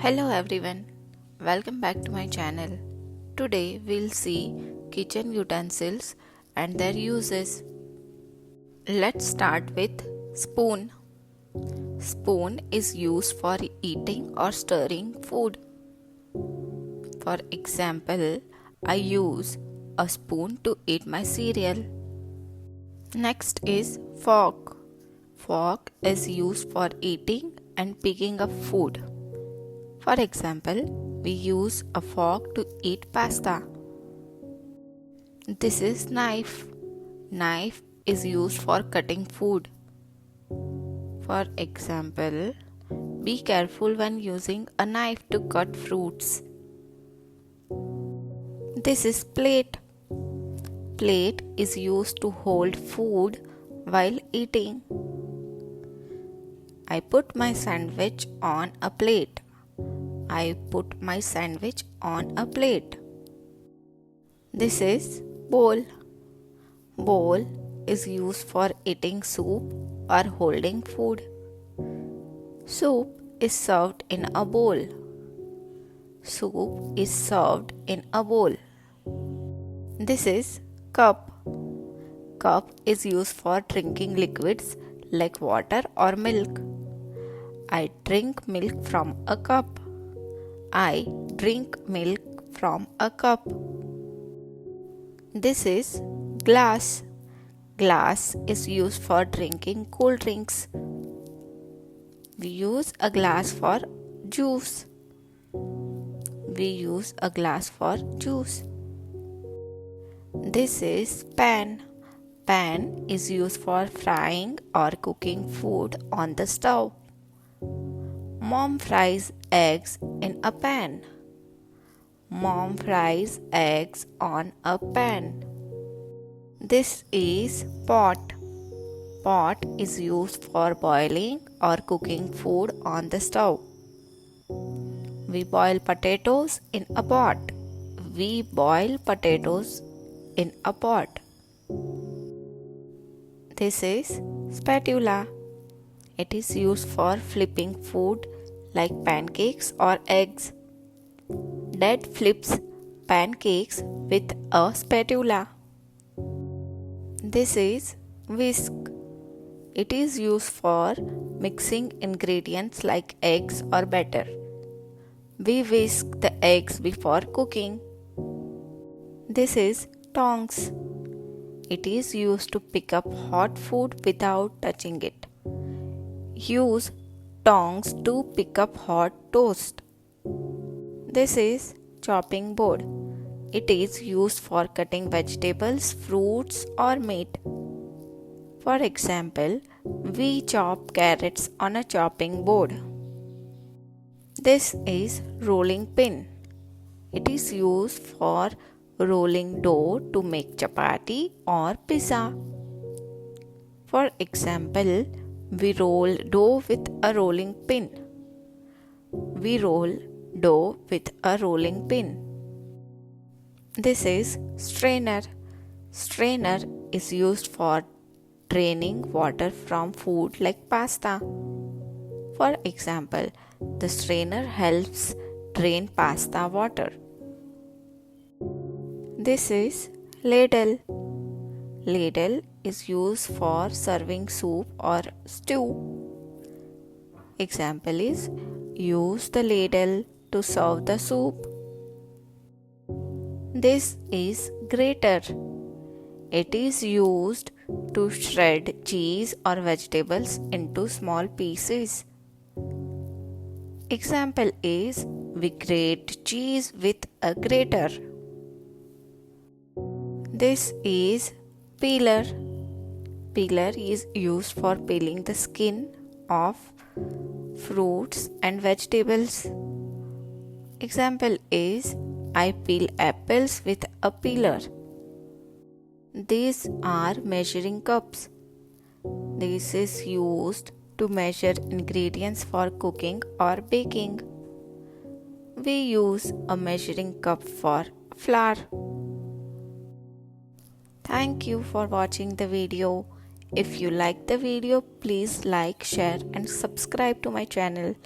Hello everyone, welcome back to my channel. Today we'll see kitchen utensils and their uses. Let's start with spoon. Spoon is used for eating or stirring food. For example, I use a spoon to eat my cereal. Next is fork. Fork is used for eating and picking up food. For example, we use a fork to eat pasta. This is knife. Knife is used for cutting food. For example, be careful when using a knife to cut fruits. This is plate. Plate is used to hold food while eating. I put my sandwich on a plate. I put my sandwich on a plate. This is bowl. Bowl is used for eating soup or holding food. Soup is served in a bowl. Soup is served in a bowl. This is cup. Cup is used for drinking liquids like water or milk. I drink milk from a cup. I drink milk from a cup. This is glass. Glass is used for drinking cool drinks. We use a glass for juice. We use a glass for juice. This is pan. Pan is used for frying or cooking food on the stove. Mom fries eggs in a pan. Mom fries eggs on a pan. This is pot. Pot is used for boiling or cooking food on the stove. We boil potatoes in a pot. We boil potatoes in a pot. This is spatula. It is used for flipping food like pancakes or eggs. Dad flips pancakes with a spatula. This is whisk. It is used for mixing ingredients like eggs or batter. We whisk the eggs before cooking. This is tongs. It is used to pick up hot food without touching it. Use tongs to pick up hot toast. This is chopping board. It is used for cutting vegetables, fruits, or meat. For example, we chop carrots on a chopping board. This is rolling pin. It is used for rolling dough to make chapati or pizza. For example, we roll dough with a rolling pin. We roll dough with a rolling pin. This is strainer. Strainer is used for draining water from food like pasta. For example, the strainer helps drain pasta water. This is ladle. Ladle is used for serving soup or stew. Example is use the ladle to serve the soup. This is grater. It is used to shred cheese or vegetables into small pieces. Example is we grate cheese with a grater. This is peeler. Peeler is used for peeling the skin of fruits and vegetables. Example is I peel apples with a peeler. These are measuring cups. This is used to measure ingredients for cooking or baking. We use a measuring cup for flour. Thank you for watching the video. If you like the video, please like, share and subscribe to my channel.